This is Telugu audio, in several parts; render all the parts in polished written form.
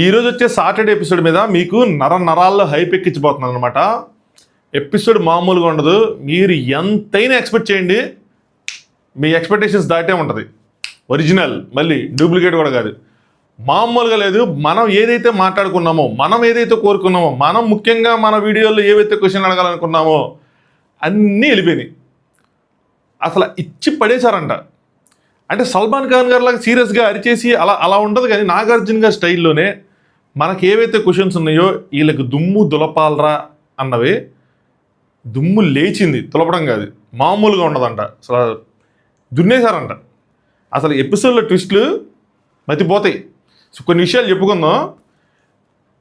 ఈరోజు వచ్చే సాటర్డే ఎపిసోడ్ మీద మీకు నరాల్లో హైప్ ఎక్కించబోతున్నాను అనమాట. ఎపిసోడ్ మామూలుగా ఉండదు. మీరు ఎంతైనా ఎక్స్పెక్ట్ చేయండి, మీ ఎక్స్పెక్టేషన్స్ దాటే ఉంటుంది. ఒరిజినల్, మళ్ళీ డూప్లికేట్ కూడా కాదు. మామూలుగా లేదు. మనం ఏదైతే మాట్లాడుకున్నామో, మనం ఏదైతే కోరుకున్నామో, మనం ముఖ్యంగా మన వీడియోలో ఏవైతే క్వశ్చన్ అడగాలనుకున్నామో అన్నీ వెళ్ళిపోయినాయి. అసలు ఇచ్చి పడేశారంట. అంటే సల్మాన్ ఖాన్ గారు లాగా సీరియస్గా అరిచేసి అలా ఉండదు, కానీ నాగార్జున గారి స్టైల్లోనే మనకి ఏవైతే క్వశ్చన్స్ ఉన్నాయో వీళ్ళకి దుమ్ము దులపాలరా అన్నవి దుమ్ము లేచింది, తులపడం కాదు, మామూలుగా ఉండదంట. అసలు దున్నేశారంట. అసలు ఎపిసోడ్లో ట్విస్టులు మతిపోతాయి. సో కొన్ని విషయాలు చెప్పుకుందాం,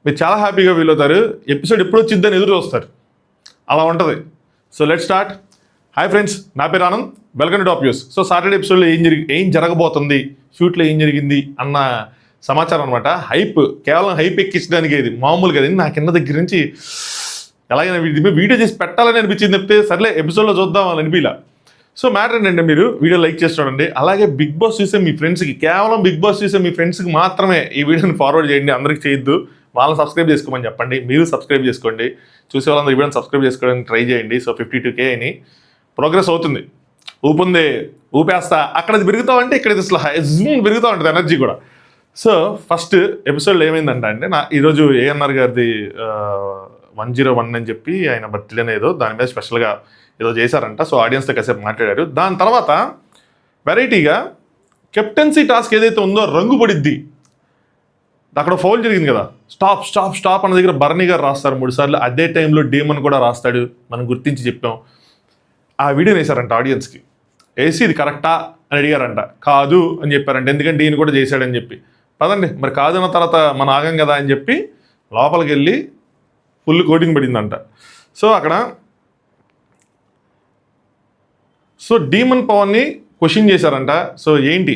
మీరు చాలా హ్యాపీగా ఫీల్ అవుతారు. ఎపిసోడ్ ఎప్పుడు వచ్చిద్దని ఎదురు చూస్తారు, అలా ఉంటుంది. So let start. Hi friends, నా పేరు Anand, welcome to top news. So Saturday ఎపిసోడ్లో ఏం జరగబోతుంది, షూట్లో ఏం జరిగింది అన్న సమాచారం అనమాట. హైప్, కేవలం హైప్ ఎక్కించడానికి, ఇది మామూలుగా నా కింద దగ్గర నుంచి ఎలాగైనా వీడియో చేసి పెట్టాలని అనిపించింది తప్పితే సర్లే ఎపిసోడ్లో చూద్దాం అని అనిపించలా. సో మ్యాటర్ ఏంటంటే మీరు వీడియో లైక్ చేసి చూడండి. అలాగే బిగ్ బాస్ చూసే మీ ఫ్రెండ్స్కి, కేవలం బిగ్ బాస్ చూసే మీ ఫ్రెండ్స్కి మాత్రమే ఈ వీడియోని ఫార్వర్డ్ చేయండి, అందరికీ చేయొద్దు. వాళ్ళని సబ్స్క్రైబ్ చేసుకోమని చెప్పండి, మీరు సబ్స్క్రైబ్ చేసుకోండి. చూసే వాళ్ళందరూ ఈ వీడియోని సబ్స్క్రైబ్ చేసుకోవడానికి ట్రై చేయండి. సో 52K అని ప్రోగ్రెస్ అవుతుంది. ఊపుంది, ఊపేస్తా, అక్కడ అది పెరుగుతామంటే ఇక్కడ ఇది అసలు జూమ్ పెరుగుతూ ఉంటుంది ఎనర్జీ కూడా. సో ఫస్ట్ ఎపిసోడ్లో ఏమైందంటే ఈరోజు ఏఎన్ఆర్ గారిది 101 అని చెప్పి ఆయన బర్త్డే ఏదో దాని మీద స్పెషల్గా ఏదో చేశారంట. సో ఆడియన్స్తో కాసేపు మాట్లాడారు. దాని తర్వాత వెరైటీగా కెప్టెన్సీ టాస్క్ ఏదైతే ఉందో రంగు పడిద్ది, అక్కడ ఫౌల్ జరిగింది కదా, స్టాప్ స్టాప్ స్టాప్ అన్న దగ్గర భరణి గారు రాస్తారు 3 సార్లు. అదే టైంలో డేమన్ కూడా రాస్తాడు, మనం గుర్తించి చెప్పాం. ఆ వీడియోని వేశారంట ఆడియన్స్కి, వేసి ఇది కరెక్టా అని అడిగారంట. కాదు అని చెప్పారంట, ఎందుకంటే ఈయన కూడా చేశాడని చెప్పి. పదండి మరి కాదు అన్న తర్వాత మనం ఆగం కదా అని చెప్పి లోపలికి వెళ్ళి ఫుల్ కోటింగ్ పడిందంట. సో అక్కడ డీమన్ పవర్ని క్వశ్చన్ చేశారంట. సో ఏంటి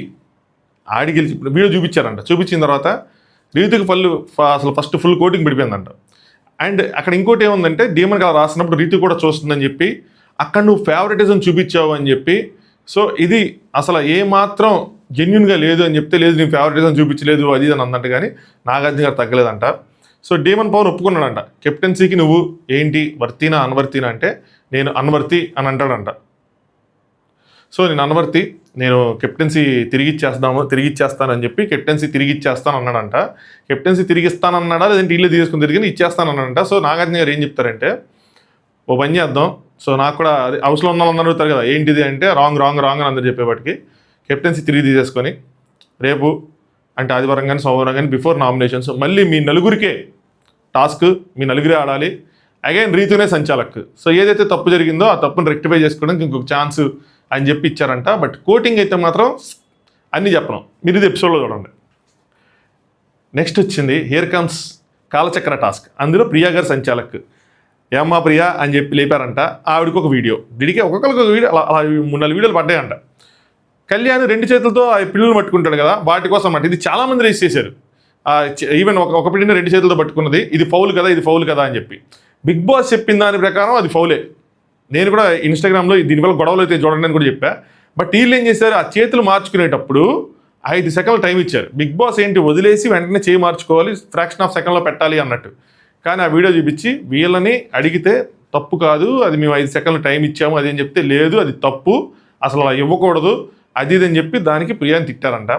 ఆడికి గెలిచి వీడియో చూపించారంట. చూపించిన తర్వాత రీతుకి అసలు ఫస్ట్ ఫుల్ కోటింగ్ పడిపోయిందంట. అండ్ అక్కడ ఇంకోటి ఏముందంటే డీమన్ అలా రాసినప్పుడు రీతు కూడా చూస్తుందని చెప్పి అక్కడ నువ్వు ఫేవరెటిజం చూపించావు అని చెప్పి. సో ఇది అసలు ఏమాత్రం జెన్యున్గా లేదు అని చెప్తే, లేదు నేను ఫేవరెటిజం చూపించలేదు అది అని అందంట. కానీ నాగార్జున గారు తగ్గలేదంట. సో డీమన్ పవన్ ఒప్పుకున్నాడంట, కెప్టెన్సీకి నువ్వు ఏంటి వర్తీనా అన్వర్తీనా అంటే నేను అన్వర్తి అని అంటాడంట. సో నేను అన్వర్తి, నేను కెప్టెన్సీ తిరిగిచ్చేస్తానని చెప్పి కెప్టెన్సీ తిరిగిచ్చేస్తాను అన్నాడంట. కెప్టెన్సీ తిరిగిస్తానన్నాడా లేదంటే ఇల్లు తీసుకుని తిరిగి ఇచ్చేస్తానన్నాడంట. సో నాగార్జున గారు ఏం చెప్తారంటే, ఓ పని చేద్దాం, సో నాకు కూడా హౌస్లో ఉన్న వాళ్ళందరూ అడుగుతారు కదా ఏంటిది అంటే రాంగ్ అని అందరూ చెప్పేవాటికి కెప్టెన్సీ తిరిగి తీసేసుకొని రేపు అంటే ఆదివారం కానీ సోమవారం కానీ బిఫోర్ నామినేషన్స్ మళ్ళీ మీ నలుగురికే టాస్క్, మీ నలుగురే ఆడాలి. అగైన్ రీతునే సంచాలక్. సో ఏదైతే తప్పు జరిగిందో ఆ తప్పును రెక్టిఫై చేసుకోవడానికి ఇంకొక ఛాన్స్ అని చెప్పి ఇచ్చారంట. బట్ కోటింగ్ అయితే మాత్రం అన్నీ చెప్పను, మీరు ఇది ఎపిసోడ్లో చూడండి. నెక్స్ట్ వచ్చింది హియర్ కమ్స్ కాలచక్ర టాస్క్. అందులో ప్రియా గారు సంచాలక్. ఏమ్మా ప్రియా అని చెప్పి లేపారంట. ఆవిడకి ఒక వీడియో, దీనికి ఒక్కొక్కరికి ఒక వీడియో, అలా 3-4 వీడియోలు పడ్డాయంట. కళ్యాణ్ 2 చేతులతో ఆ పిల్లలు పట్టుకుంటాడు కదా, వాటి కోసం అన్నమాట. ఇది చాలామంది రేస్ చేశారు. ఈవెన్ ఒక పిల్లని 2 చేతులతో పట్టుకున్నది, ఇది ఫౌల్ కదా, ఇది ఫౌల్ కదా అని చెప్పి. బిగ్ బాస్ చెప్పిన దాని ప్రకారం అది ఫౌలే. నేను కూడా ఇన్స్టాగ్రామ్లో దీనివల్ల గొడవలు అయితే చూడండి అని కూడా చెప్పా. బట్ వీళ్ళు ఏం చేశారు, ఆ చేతులు మార్చుకునేటప్పుడు 5 సెకండ్లు టైం ఇచ్చారు. బిగ్ బాస్ ఏంటి వదిలేసి వెంటనే చేయి మార్చుకోవాలి, ఫ్రాక్షన్ ఆఫ్ సెకండ్లో పెట్టాలి అన్నట్టు. కానీ ఆ వీడియో చూపించి వీళ్ళని అడిగితే తప్పు కాదు, అది మేము 5 సెకండ్లు టైం ఇచ్చాము అది అని చెప్తే, లేదు అది తప్పు, అసలు అలా ఇవ్వకూడదు అది ఇది అని చెప్పి దానికి ప్రియాని తిట్టారంట,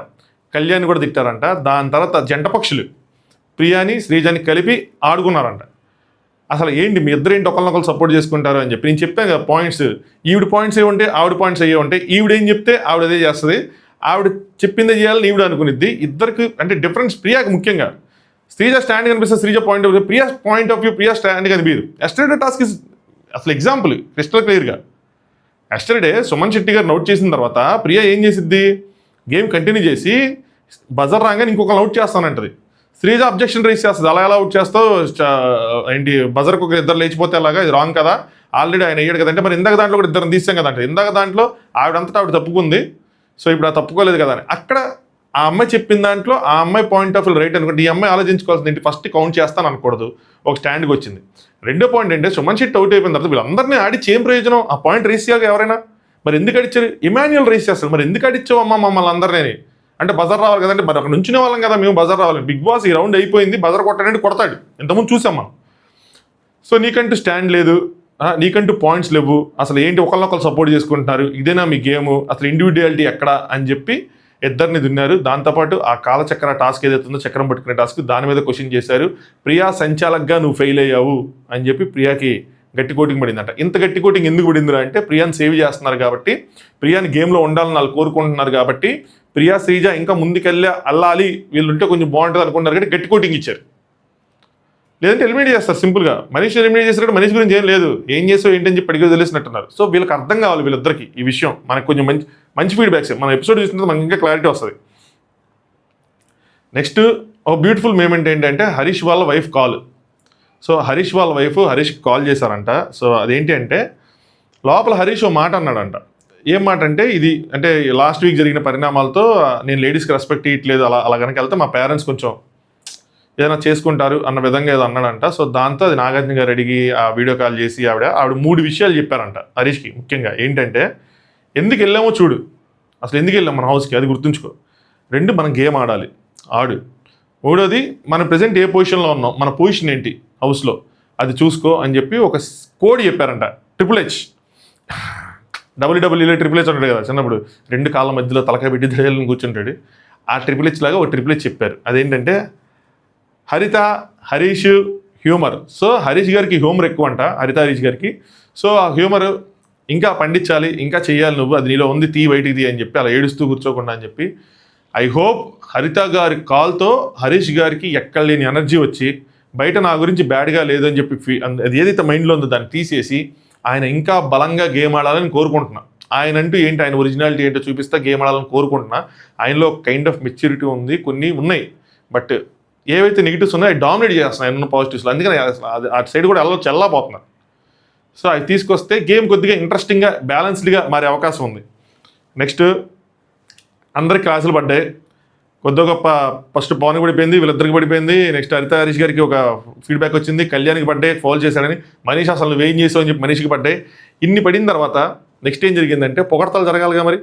కళ్యాణ్ కూడా తిట్టారంట. దాని తర్వాత జంట పక్షులు ప్రియాని శ్రీజాని కలిపి ఆడుకున్నారంట. అసలు ఏంటి మీ ఇద్దరు ఏంటి ఒకరినొకరు సపోర్ట్ చేసుకుంటారు అని చెప్పి. నేను చెప్పాను కదా పాయింట్స్, ఈవిడ పాయింట్స్ ఏ ఉంటే ఆవిడ పాయింట్స్ అయ్యే ఉంటాయి. ఈవిడేం చెప్తే ఆవిడ అదే చేస్తుంది, ఆవిడ చెప్పిందే చేయాలని ఈవిడ అనుకునిద్ది. ఇద్దరికి అంటే డిఫరెన్స్ ప్రియాకి ముఖ్యంగా. శ్రీజ స్టాండ్ కనిపిస్తుంది, Sreeja point of view, Priya point of view, Priya stand కనిపించదు. ఎస్టర్డే టాస్క్ ఇస్ అసలు ఎగ్జాంపుల్ క్రిస్టల్ క్లియర్గా. ఎస్టర్డే సుమన్ శెట్టి గారు అవుట్ చేసిన తర్వాత ప్రియా ఏం చేసిద్ది, గేమ్ కంటిన్యూ చేసి బజర్ రాగానే ఇంకొకరు అవుట్ చేస్తానంటది. శ్రీజ అబ్జెక్షన్ రైజ్ చేస్తుంది, అలా ఎలా అవుట్ చేస్తావు ఏంటి, బజర్కి ఒక ఇద్దరు లేచిపోతే అలాగా, ఇది రాంగ్ కదా, ఆల్రెడీ ఆయన అయ్యాడు కదంటే, మరి ఇందాక దాంట్లో కూడా ఇద్దరు తీసాం కదంటే, ఇందాక దాంట్లో ఆవిడంతటా ఆవిడ తప్పుకుంది, సో ఇప్పుడు ఆ తప్పుకోలేదు కదా అని. అక్కడ ఆ అమ్మాయి చెప్పిన దాంట్లో ఆ అమ్మాయి పాయింట్ ఆఫ్ వ్యూ రైట్ అనుకుంటే, ఈ అమ్మాయి ఆలోచించుకోవాల్సింది ఏంటి, ఫస్ట్ కౌంట్ చేస్తాను అనకూడదు, ఒక స్టాండ్కి వచ్చింది. రెండో పాయింట్ ఏంటంటే సుమన్ శెట్టి అవుట్ అయిపోయిన తర్వాత వీళ్ళందరినీ ఆడిచ్చి ఏం ప్రయోజనం, ఆ పాయింట్ రేస్ చేయాలి ఎవరైనా. మరి ఎందుకు అడిచారు, ఇమాన్యుయల్ రేస్ చేస్తారు, మరి ఎందుకు అడిచావు అమ్మ మమ్మల్ని అందరినీ అంటే బజర్ రావాలి కదంటే, మరి అక్కడ నుంచునే వాళ్ళం కదా మేము బజర్ రావాలి. బిగ్ బాస్ ఈ రౌండ్ అయిపోయింది, బజర్ కొట్టాడంటే కొడతాడు, ఇంతకుముందు చూసాం మనం. సో నీకంటూ స్టాండ్ లేదు, నీకంటూ పాయింట్స్ లేవు, అసలు ఏంటి ఒకళ్ళొకళ్ళు సపోర్ట్ చేసుకుంటున్నారు, ఇదేనా మీ గేము, అసలు ఇండివిజువాలిటీ ఎక్కడ అని చెప్పి ఇద్దరిని దున్నారు. దాంతోపాటు ఆ కాలచక్ర టాస్క్ ఏదైతే ఉందో, చక్రం పట్టుకునే టాస్క్, దాని మీద క్వశ్చన్ చేశారు. ప్రియా సంచాలక్గా నువ్వు ఫెయిల్ అయ్యావు అని చెప్పి ప్రియాకి గట్టి కోటింగ్ పడిందంట. ఇంత గట్టి కోటింగ్ ఎందుకు పడిందిరా అంటే, ప్రియాని సేవ్ చేస్తున్నారు కాబట్టి, ప్రియాని గేమ్లో ఉండాలని వాళ్ళు కోరుకుంటున్నారు కాబట్టి, ప్రియా శ్రీజ ఇంకా ముందుకెళ్ళి అల్లాలి వీళ్ళు ఉంటే కొంచెం బాగుంటుంది అనుకుంటున్నారు కాబట్టి గట్టి కోటింగ్ ఇచ్చారు. లేదంటే ఎలిమినేట్ చేస్తారు సింపుల్గా. మనీష్ ఎలిమినేట్ చేసినట్టు మనీష్ గురించి ఏం లేదు, ఏం చేసావు ఏంటని చెప్పి అడిగి తెలిసినట్టున్నారు. సో వీళ్ళకి అర్థం కావాలి వీళ్ళిద్దరికి ఈ విషయం. మనకు కొంచెం మంచి ఫీడ్బ్యాక్స్ మన ఎపిసోడ్ చూసినంత మనకి ఇంకా క్లారిటీ వస్తుంది. నెక్స్ట్ ఒక బ్యూటిఫుల్ మూమెంట్ ఏంటంటే, హరీష్ వాళ్ళ వైఫ్ కాల్. సో హరీష్ వాళ్ళ వైఫ్ హరీష్కి కాల్ చేశారంట. సో అదేంటి అంటే, లోపల హరీష్ ఓ మాట అన్నాడంట. ఏం మాట అంటే, ఇది అంటే లాస్ట్ వీక్ జరిగిన పరిణామాలతో నేను లేడీస్కి రెస్పెక్ట్ ఇవ్వట్లేదు, అలా కనుక వెళ్తే మా పేరెంట్స్ కొంచెం ఏదైనా చేసుకుంటారు అన్న విధంగా ఏదో అన్నాడంట. సో దాంతో అది నాగార్జున గారు అడిగి ఆ వీడియో కాల్ చేసి ఆవిడ 3 విషయాలు చెప్పారంట హరీష్కి. ముఖ్యంగా ఏంటంటే, ఎందుకు వెళ్ళామో చూడు, అసలు ఎందుకు వెళ్ళాం మన హౌస్కి అది గుర్తుంచుకో. 2 మనం గేమ్ ఆడాలి, ఆడు. 3వది మనం ప్రజెంట్ ఏ పొజిషన్లో ఉన్నాం, మన పొజిషన్ ఏంటి హౌస్లో అది చూసుకో అని చెప్పి ఒక కోడ్ చెప్పారంట. THH WWEలో THH ఉంటాడు కదా చిన్నప్పుడు, 2 కాళ్ళ మధ్యలో తలకాయ పెట్టి దయ్యాలను కూర్చుంటాడు. ఆ THH లాగా ఒక THH చెప్పారు. అదేంటంటే, హరిత, హరీష్, హ్యూమర్. సో హరీష్ గారికి హ్యూమర్ ఎక్కువ అంట, హరిత హరీష్ గారికి. సో ఆ హ్యూమర్ ఇంకా పండించాలి, ఇంకా చెయ్యాలి నువ్వు, అది నీలో ఉంది, బయటికి తీ అని చెప్పి అలా ఏడుస్తూ కూర్చోకుండా అని చెప్పి. ఐ హోప్ హరిత గారి కాల్తో హరీష్ గారికి ఎక్కడ లేని ఎనర్జీ వచ్చి, బయట నా గురించి బ్యాడ్గా లేదని చెప్పి అది ఏదైతే మైండ్లో ఉందో దాన్ని తీసేసి ఆయన ఇంకా బలంగా గేమ్ ఆడాలని కోరుకుంటున్నా. ఆయన అంటూ ఏంటి, ఆయన ఒరిజినాలిటీ ఏంటో చూపిస్తా గేమ్ ఆడాలని కోరుకుంటున్నా. ఆయనలో కైండ్ ఆఫ్ మెచ్యూరిటీ ఉంది, కొన్ని ఉన్నాయి, బట్ ఏవైతే నెగిటివ్స్ ఉన్నాయో అవి డామినేట్ చేస్తున్నాయి ఆయన పాజిటివ్స్లో. అందుకని ఆ సైడ్ కూడా చల్లాపోతున్నారు. సో అవి తీసుకొస్తే గేమ్ కొద్దిగా ఇంట్రెస్టింగ్గా బ్యాలెన్స్డ్గా మారే అవకాశం ఉంది. నెక్స్ట్ అందరికి క్లాసులు పడ్డాయి, కొద్దిగా గొప్ప. ఫస్ట్ పవన్ పడిపోయింది, వీళ్ళిద్దరికి పడిపోయింది. నెక్స్ట్ హరిత హరీష్ గారికి ఒక ఫీడ్బ్యాక్ వచ్చింది, కళ్యాణ్కి పడ్డాయి, ఫౌల్ చేశాడని. మనీష్ అసలు నువ్వేం చేసావు అని చెప్పి మనీష్కి పడ్డాయి. ఇన్ని పడిన తర్వాత నెక్స్ట్ ఏం జరిగిందంటే, పొగడతలు జరగాలిగా మరి,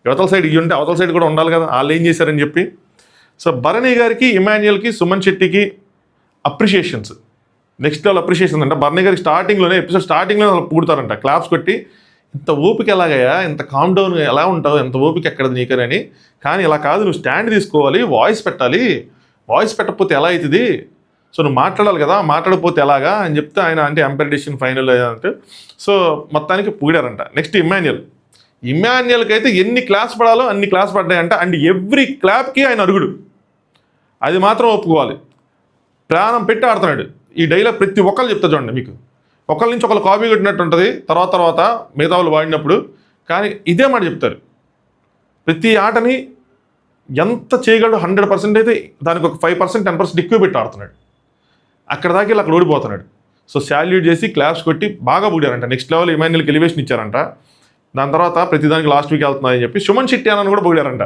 యువతల సైడ్ ఇవి ఉంటే అవతల సైడ్ కూడా ఉండాలి కదా, వాళ్ళు ఏం చేశారని చెప్పి. సో భరణి గారికి, ఇమాన్యుయల్కి, సుమన్ శెట్టికి అప్రిషియేషన్స్, నెక్స్ట్ లెవెల్ అప్రిషియేషన్ అంట. భరణి గారికి స్టార్టింగ్లోనే ఎపిసోడ్ స్టార్టింగ్లోనే అలా పూడతారంట, క్లాప్స్ కొట్టి. ఇంత ఓపిక ఎలాగయ్యా, ఇంత కామ్ డౌన్ ఎలా ఉంటావు, ఎంత ఓపిక ఎక్కడది నీకని. కానీ ఇలా కాదు, నువ్వు స్టాండ్ తీసుకోవాలి, వాయిస్ పెట్టాలి, వాయిస్ పెట్టకపోతే ఎలా అవుతుంది, సో నువ్వు మాట్లాడాలి కదా, మాట్లాడకపోతే ఎలాగా అని చెప్తే ఆయన అంటే ఎంపైర్ డిసిషన్ ఫైనల్ అంటే. సో మొత్తానికి పూడారంట. నెక్స్ట్ ఇమాన్యుయల్కి అయితే ఎన్ని క్లాస్ పడాలో అన్ని క్లాస్ పడ్డాయంట. అండ్ ఎవ్రీ క్లాప్కి ఆయన అరుగుడు, అది మాత్రం ఒప్పుకోవాలి. ప్రాణం పెట్టి ఆడుతున్నాడు. ఈ డైలాగ్ ప్రతి ఒక్కళ్ళు చెప్తా చూడండి, మీకు ఒకళ్ళ నుంచి ఒకళ్ళు కాపీ కొట్టినట్టు ఉంటుంది తర్వాత మిగతా వాళ్ళు వాడినప్పుడు. కానీ ఇదే మాట చెప్తారు, ప్రతి ఆటని ఎంత చేయగలడు 100% అయితే దానికి ఒక 5% 10% ఎక్కువ పెట్టి ఆడుతున్నాడు. అక్కడ దాకా అక్కడ ఓడిపోతున్నాడు. సో శాల్యూట్ చేసి క్లాప్స్ కొట్టి బాగా పూడారంట. నెక్స్ట్ లెవెల్ ఇమాన్యుయల్కి ఎలివేషన్ ఇచ్చారంట. దాని తర్వాత ప్రతిదానికి లాస్ట్ వీక్ వెళ్తున్నాయని చెప్పి సుమన్ శెట్టి అని కూడా పొగిడారంట.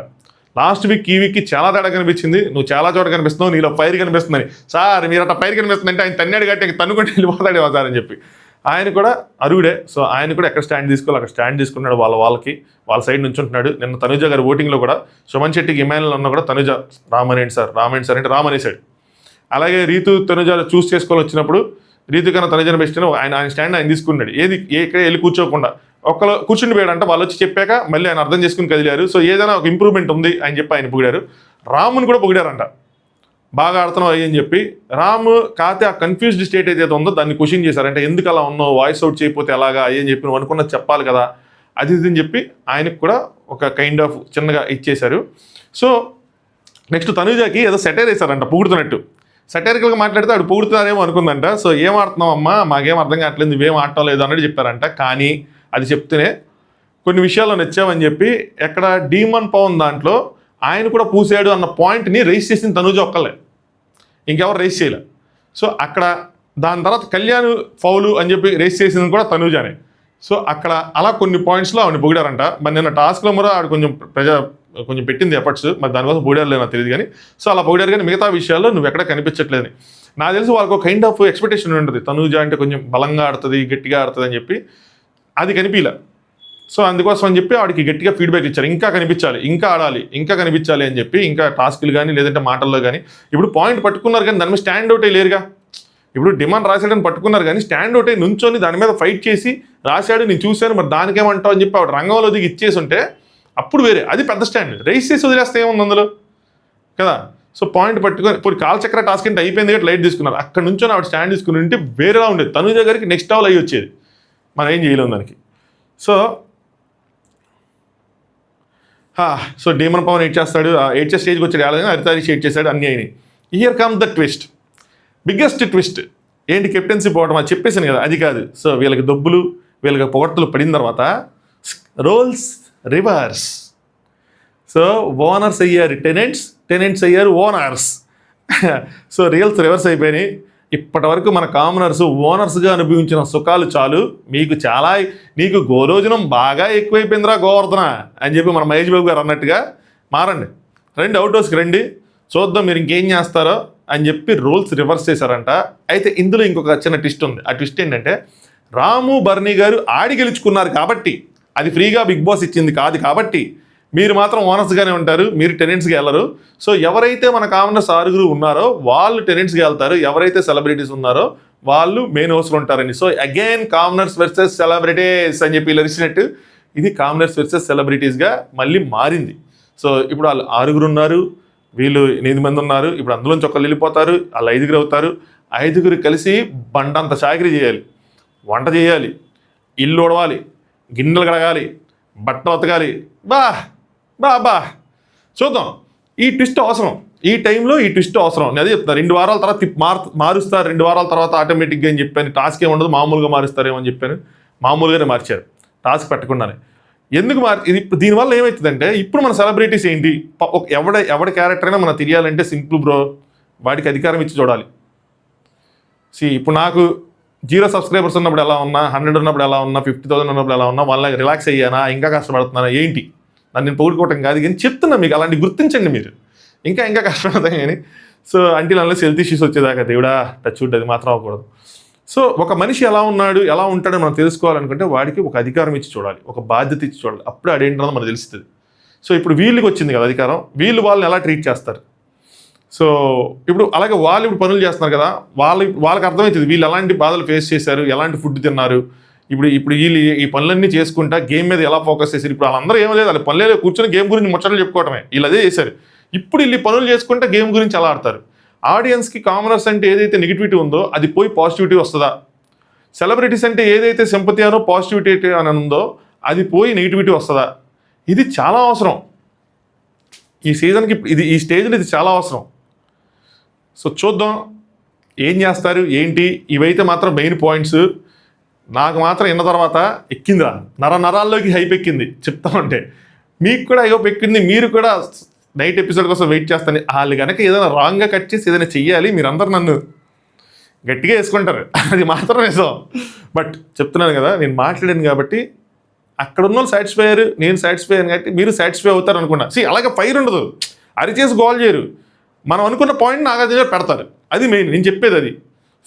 లాస్ట్ వీక్ ఈ వీక్కి చాలా తేడా కనిపించింది, నువ్వు చాలా చోట కనిపిస్తున్నావు, నీలో ఫైర్ కనిపిస్తుందని. సార్ మీరు అట్లా ఫైర్ కనిపిస్తుందంటే ఆయన తన్నాడు కాబట్టి తన్నుకుంటే వెళ్ళిపోతాడే సార్ అని చెప్పి ఆయన కూడా అరుగుడే. సో ఆయన కూడా ఎక్కడ స్టాండ్ తీసుకోవాలి అక్కడ స్టాండ్ తీసుకున్నాడు, వాళ్ళ సైడ్ నుంచి ఉంటున్నాడు. నిన్న తనుజ గారి ఓటింగ్లో కూడా సుమన్ శెట్టికి ఇమాన్యుయల్ అన్న కూడా తనుజ రామనేంటి సార్ అంటే రామనేసాడు. అలాగే రీతు తనుజ చూస్ చేసుకోవాలి వచ్చినప్పుడు రీతు కన్నా తనుజను బెస్ట్ అని ఆయన స్టాండ్ ఆయన తీసుకున్నాడు. ఎక్కడ వెళ్ళి కూర్చోకుండా ఒకళ్ళు కూర్చుని పోయాడంటే వాళ్ళు వచ్చి చెప్పాక మళ్ళీ ఆయన అర్థం చేసుకుని కదిలారు. సో ఏదైనా ఒక ఇంప్రూవ్మెంట్ ఉంది అని చెప్పి ఆయన పొగిడారు. రాముని కూడా పొగిడారంట, బాగా ఆడుతున్నావు అని చెప్పి. రాము కాతే ఆ కన్ఫ్యూజ్డ్ స్టేట్ ఏదైతే ఉందో దాన్ని క్వశ్చన్ చేశారంటే, ఎందుకు అలా ఉన్నావు, వాయిస్ అవుట్ చేయకపోతే ఎలాగా అని చెప్పి నువ్వు అనుకున్నది చెప్పాలి కదా అది ఇది అని చెప్పి ఆయనకు కూడా ఒక కైండ్ ఆఫ్ చిన్నగా ఇచ్చేశారు. సో నెక్స్ట్ తనుజాకి ఏదో సెటైర్ వేశారంట పొగుడుతున్నట్టు. సెటైరికల్గా మాట్లాడితే ఆడు పొగుడుతున్నారేమో అనుకుందంట. సో ఏం ఆడుతున్నావు అమ్మా, మాకేం అర్థం కావట్లేదు, నువ్వేం ఆడటం లేదు అన్నట్టు చెప్పారంట. కానీ అది చెప్తేనే కొన్ని విషయాల్లో నచ్చామని చెప్పి ఎక్కడ డీమన్ పవన్ దాంట్లో ఆయన కూడా పూసాడు అన్న పాయింట్ని రైస్ చేసిన తనుజ ఒక్కలే, ఇంకెవరు రైస్ చేయలే. సో అక్కడ దాని తర్వాత కళ్యాణ్ ఫౌలు అని చెప్పి రైస్ చేసింది కూడా తనుజానే. సో అక్కడ అలా కొన్ని పాయింట్స్లో ఆవిడ పొగిడారంట. మరి నిన్న టాస్క్లో కూడా ఆవిడ కొంచెం పెట్టింది ఎఫర్ట్స్, మరి దానికోసం పొగిడారు లేదో తెలియదు కానీ. సో అలా పొగిడారు కానీ మిగతా విషయాల్లో నువ్వు ఎక్కడ కనిపించట్లేదని నాకు తెలిసి వాళ్ళకు ఒక కైండ్ ఆఫ్ ఎక్స్పెక్టేషన్ ఉంటుంది. తనుజ అంటే కొంచెం బలంగా ఆడుతుంది, గట్టిగా ఆడుతుంది అని చెప్పి, అది కనిపించలే. సో అందుకోసం అని చెప్పి ఆడికి గట్టిగా ఫీడ్బ్యాక్ ఇచ్చారు, ఇంకా కనిపించాలి, ఇంకా ఆడాలి, ఇంకా కనిపించాలి అని చెప్పి, ఇంకా టాస్క్లు కానీ లేదంటే మాటల్లో కానీ. ఇప్పుడు పాయింట్ పట్టుకున్నారు కానీ దాని మీద స్టాండ్ అవుట్ లేరుగా. ఇప్పుడు డిమాండ్ రాశాడని పట్టుకున్నారు కానీ స్టాండ్ అవుట్ అయి నుంచొని దాని మీద ఫైట్ చేసి రాశాడు, నేను చూశాను, మరి దానికేమంటావు అని చెప్పి ఆవిడ రంగంలో దిగి ఇచ్చేసి ఉంటే అప్పుడు వేరే, అది పెద్ద స్టాండ్. రైస్ చేసి వదిలేస్తే ఏముంది అందులో కదా. సో పాయింట్ పట్టుకొని ఇప్పుడు కాలచక్ర టాస్క్ అంటే అయిపోయింది కాబట్టి లైట్ తీసుకున్నారు, అక్కడ నుంచి ఆవిడ స్టాండ్ తీసుకుని ఉంటే వేరేలా ఉండేది, తనుజ గారికి నెక్స్ట్ లెవెల్ అయ్యి వచ్చేది, మనం ఏం చేయలేము దానికి. సో డీమన్ పవన్ ఎయిట్ చేస్తాడు, ఎయిట్ చేసే స్టేజ్కి వచ్చాడు, అలాగే హరితారీష్ ఎయిట్ చేశాడు, అన్నీ అయినాయి. Here come the twist, biggest twist ఏంటి, కెప్టెన్సీ పోవడం, అది చెప్పేసాను కదా, అది కాదు. సో వీళ్ళకి దొబ్బులు, వీళ్ళకి పొగడ్తలు పడిన తర్వాత రోల్స్ రివర్స్. సో ఓనర్స్ అయ్యారు టెనెంట్స్, టెనెంట్స్ అయ్యారు ఓనర్స్. సో రియల్స్ రివర్స్ అయిపోయినాయి. ఇప్పటి వరకు మన కామనర్స్ ఓనర్స్గా అనుభవించిన సుఖాలు చాలు, నీకు గోరోజనం బాగా ఎక్కువైపోయిందిరా గోవర్ధన అని చెప్పి మన మహేష్ బాబు గారు అన్నట్టుగా మారండి, రండి అవుట్ హౌస్కి రండి, చూద్దాం మీరు ఇంకేం చేస్తారో అని చెప్పి రూల్స్ రివర్స్ చేశారంట. అయితే ఇందులో ఇంకొక చిన్న ట్విస్ట్ ఉంది. ఆ ట్విస్ట్ ఏంటంటే రాము బర్నీ గారు ఆడి గెలుచుకున్నారు కాబట్టి, అది ఫ్రీగా బిగ్ బాస్ ఇచ్చింది కాదు కాబట్టి మీరు మాత్రం ఓనర్స్గానే ఉంటారు, మీరు టెనెంట్స్గా వెళ్ళరు. సో ఎవరైతే మన కామనర్స్ 6 ఉన్నారో వాళ్ళు టెనెంట్స్గా వెళ్తారు, ఎవరైతే సెలబ్రిటీస్ ఉన్నారో వాళ్ళు మెయిన్ హౌస్లో ఉంటారని. So again commoners versus celebrities అని చెప్పి ఇలా ఇచ్చినట్టు ఇది కామనర్స్ వర్సెస్ సెలబ్రిటీస్గా మళ్ళీ మారింది. సో ఇప్పుడు వాళ్ళు 6 ఉన్నారు, వీళ్ళు 8 మంది ఉన్నారు. ఇప్పుడు అందులోంచి ఒకళ్ళు వెళ్ళిపోతారు, వాళ్ళు 5 అవుతారు. 5 కలిసి బండంత చాకరీ చేయాలి, వంట చేయాలి, ఇల్లు ఉడవాలి, గిన్నెలు కడగాలి, బట్టలు ఉతకాలి. బా చూద్దాం. ఈ ట్విస్ట్ అవసరం, ఈ టైంలో ఈ ట్విస్ట్ అవసరం. నేను అదే చెప్తాను, 2 వారాల తర్వాత మారుస్తారు, 2 వారాల తర్వాత ఆటోమేటిక్గా అని చెప్పాను. టాస్క్ ఏమి ఉండదు, మామూలుగా మారుస్తారేమో అని చెప్పాను. మామూలుగానే మార్చారు, టాస్క్ పెట్టకుండానే. ఎందుకు ఇది దీనివల్ల ఏమవుతుందంటే ఇప్పుడు మన సెలబ్రిటీస్ ఏంటి, ఎవడి క్యారెక్టర్ అయినా మనకు తెలియాలంటే సింపుల్ బ్రో, వాడికి అధికారం ఇచ్చి చూడాలి. ఇప్పుడు నాకు 0 సబ్స్క్రైబర్స్ ఉన్నప్పుడు ఎలా ఉన్నా, 100 ఉన్నప్పుడు ఎలా ఉన్నా, 50,000 ఉన్నప్పుడు ఎలా ఉన్నా, వాళ్ళకి రిలాక్స్ అయ్యానా, ఇంకా కష్టపడుతున్నానా ఏంటి, నన్ను నేను పొగుడుకోవటం కాదు కానీ చెప్తున్నా మీకు, అలాంటి గుర్తించండి మీరు, ఇంకా కష్టపడతాం కానీ. So until unless health issues వచ్చేదాకా దేవుడా టచ్ వుడ్, అది మాత్రం అవ్వకూడదు. సో ఒక మనిషి ఎలా ఉన్నాడు, ఎలా ఉంటాడో మనం తెలుసుకోవాలనుకుంటే వాడికి ఒక అధికారం ఇచ్చి చూడాలి, ఒక బాధ్యత ఇచ్చి చూడాలి, అప్పుడు అదేంటో మనకు తెలుస్తుంది. సో ఇప్పుడు వీళ్ళకి వచ్చింది కదా అధికారం, వీళ్ళు వాళ్ళని ఎలా ట్రీట్ చేస్తారు. సో ఇప్పుడు అలాగే వాళ్ళు ఇప్పుడు పనులు చేస్తున్నారు కదా, వాళ్ళకి అర్థమవుతుంది వీళ్ళు ఎలాంటి బాధలు ఫేస్ చేశారు, ఎలాంటి ఫుడ్ తిన్నారు. ఇప్పుడు వీళ్ళు ఈ పనులన్నీ చేసుకుంటా గేమ్ మీద ఎలా ఫోకస్ చేశారు. ఇప్పుడు వాళ్ళందరూ ఏమో లేదు, వాళ్ళ పనులే కూర్చొని గేమ్ గురించి ముచ్చట్లు చెప్పుకోవటమే, వీళ్ళు అదే చేశారు. ఇప్పుడు వీళ్ళు పనులు చేసుకుంటే గేమ్ గురించి ఎలా ఆడతారు. ఆడియన్స్కి కామనర్స్ అంటే ఏదైతే నెగిటివిటీ ఉందో అది పోయి పాజిటివిటీ వస్తుందా, సెలబ్రిటీస్ అంటే ఏదైతే సింపతి అనో పాజిటివిటీ అని ఉందో అది పోయి నెగిటివిటీ వస్తుందా. ఇది చాలా అవసరం ఈ సీజన్కి, ఈ స్టేజ్లో ఇది చాలా అవసరం. సో చూద్దాం ఏం చేస్తారు ఏంటి. ఇవైతే మాత్రం మెయిన్ పాయింట్స్. నాకు మాత్రం విన్న తర్వాత ఎక్కిందిరా, నరాల్లోకి హైప్ ఎక్కింది చెప్తా ఉంటే. మీకు కూడా హైప్ ఎక్కింది, మీరు కూడా నైట్ ఎపిసోడ్ కోసం వెయిట్ చేస్తాను. వాళ్ళు కనుక ఏదైనా రాంగ్గా కట్ చేసి ఏదైనా చెయ్యాలి, మీరందరూ నన్ను గట్టిగా వేసుకుంటారు, అది మాత్రం నిజం. బట్ చెప్తున్నాను కదా, నేను మాట్లాడాను కాబట్టి అక్కడ ఉన్న వాళ్ళు సాటిస్ఫై అయ్యారు, నేను సాటిస్ఫై అయ్యాను కాబట్టి మీరు సాటిస్ఫై అవుతారు అనుకున్నా. అలాగే ఫైర్ ఉండదు, అరిచేసి గోల్ చేయరు, మనం అనుకున్న పాయింట్ నాగార్జున గారు పెడతారు. అది మెయిన్ నేను చెప్పేది. అది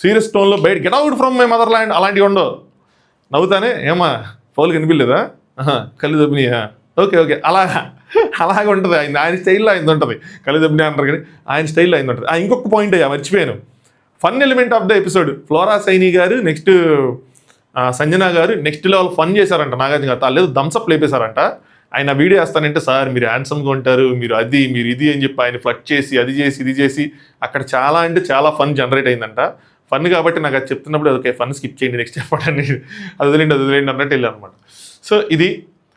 సీరియస్ టోన్లో బయట get out from my mother land అలాంటివి ఉండవు. నవ్వుతానే ఏమా ఫౌల్ కనిపించలేదా, కళ్ళు దబ్బినియా, ఓకే అలాగే ఉంటుంది. ఆయన స్టైల్లో ఆయన ఉంటుంది, కళ్ళు దబ్బిని అంటారు కానీ ఆయన స్టైల్లో ఆయన ఉంటుంది. ఇంకొక పాయింట్ అయ్యా మర్చిపోయాను, fun element of the episode. Flora Saini గారు నెక్స్ట్ సంజన గారు నెక్స్ట్ లెవెల్ ఫన్ చేశారంట నాగార్జున గారు, లేదు థమ్స్అప్ లేపేశారంట. ఆయన వీడియో వేస్తానంటే సార్ మీరు హ్యాండ్సమ్గా ఉంటారు, మీరు ఇది అని చెప్పి ఆయన ఫ్లట్ చేసి అది చేసి ఇది చేసి అక్కడ చాలా అంటే చాలా ఫన్ జనరేట్ అయిందంట. ఫన్ కాబట్టి నాకు అది చెప్తున్నప్పుడు ఓకే ఫన్ స్కిప్ చేయండి, నెక్స్ట్ చెప్పండి, అది వదిలేండి అన్నట్టు వెళ్ళాను అనమాట. సో ఇది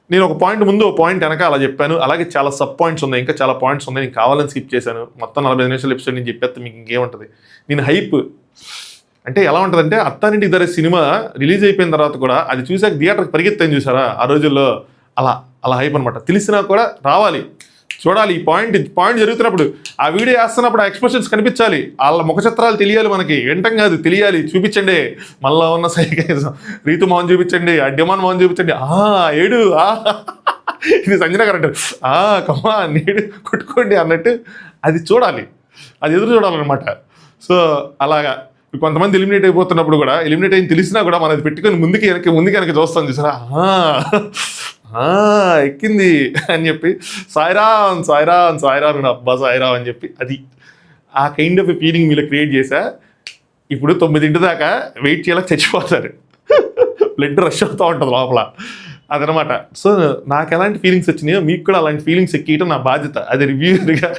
నేను ఒక పాయింట్ ముందు ఒక పాయింట్ వెనక అలా చెప్పాను. అలాగే చాలా సబ్ పాయింట్స్ ఉన్నాయి, ఇంకా చాలా పాయింట్స్ ఉన్నాయి, నేను కావాలని స్కిప్ చేశాను. మొత్తం 45 నిమిషాల ఎపిసోడ్ నేను చెప్పేస్తే మీకు ఇంకేముంటుంది. నేను హైప్ అంటే ఎలా ఉంటుందంటే అత్తారింటి ఇద్దరు సినిమా రిలీజ్ అయిపోయిన తర్వాత కూడా అది చూసాక థియేటర్కి పరిగెత్తాను చూసారా ఆ రోజుల్లో, అలా హైప్ అనమాట. తెలిసినా కూడా రావాలి, చూడాలి. ఈ పాయింట్ జరుగుతున్నప్పుడు ఆ వీడియో వేస్తున్నప్పుడు ఆ ఎక్స్ప్రెషన్స్ కనిపించాలి, వాళ్ళ ముఖ చిత్రాలు తెలియాలి, మనకి వెంటం కాదు తెలియాలి. చూపించండి మళ్ళా ఉన్న సైకైజం, రీతు మోహన్ చూపించండి, ఆ డిమాండ్ మోహన్ చూపించండి, ఏడు ఇది సంజన గారు అంటారు, కమ్మా నేడు కొట్టుకోండి అన్నట్టు అది చూడాలి, అది ఎదురు చూడాలన్నమాట. సో అలాగా కొంతమంది ఎలిమినేట్ అయిపోతున్నప్పుడు కూడా, ఎలిమినేట్ అయిన తెలిసినా కూడా మనం అది పెట్టుకొని ముందుకి వెనక చూస్తాం చూసారా, ఎక్కింది అని చెప్పి సాయిరామ్ సాయిరామ్ సాయిరామ్ అబ్బా సాయిరామ్ అని చెప్పి అది ఆ కైండ్ ఆఫ్ ఫీలింగ్ మీలో క్రియేట్ చేశా. ఇప్పుడు 9 దాకా వెయిట్ చేయలేక చచ్చిపోతారు, బ్లడ్ రష్ అవుతూ ఉంటుంది లోపల, అదనమాట. సో నాకు ఎలాంటి ఫీలింగ్స్ వచ్చినాయో మీకు కూడా అలాంటి ఫీలింగ్స్ ఎక్కియటం నా బాధ్యత. అది రివ్యూవర్గా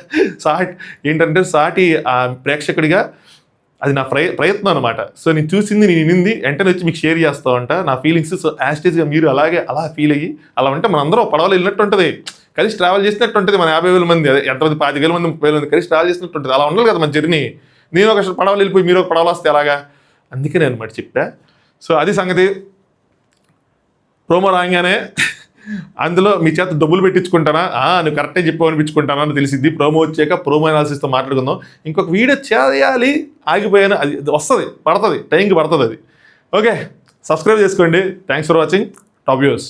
సాటి ప్రేక్షకుడిగా అది నా ప్రయత్నం అనమాట. సో నేను చూసింది, నేను వినింది వెంటనే వచ్చి మీకు షేర్ చేస్తూ ఉంటా నా ఫీలింగ్స్. సో యాస్టేజ్గా మీరు అలాగే అలా ఫీల్ అయ్యి అలా ఉంటే మన అందరం పడవలు వెళ్ళినట్టు ఉంటుంది, కలిసి ట్రావెల్ చేసినట్టు ఉంటుంది. మన 50,000 మంది, ఎంతమంది 25,000 మంది 30,000 మంది కలిసి ట్రావెల్ చేసినట్టు ఉంటుంది. అలా ఉండాలి కదా మన జర్నీ. నేను ఒక పడవలు వెళ్ళిపోయి మీరు ఒక పడవలు వస్తే అలాగా, అందుకే నేను అనమాట చెప్పా. సో అది సంగతి. ప్రోమో రాగానే అందులో మీ చేత డబ్బులు పెట్టించుకుంటానా, నువ్వు కరెక్టే చెప్పావు అనిపించుకుంటానా అని తెలిసింది. ప్రోమో వచ్చాక ప్రోమో అనాలిసిస్తో మాట్లాడుకుందాం. ఇంకొక వీడియో చేయాలి ఆగిపోయాను, అది వస్తుంది, పడుతుంది, టైంకి పడుతుంది అది. ఓకే, సబ్స్క్రైబ్ చేసుకోండి. Thanks for watching top views.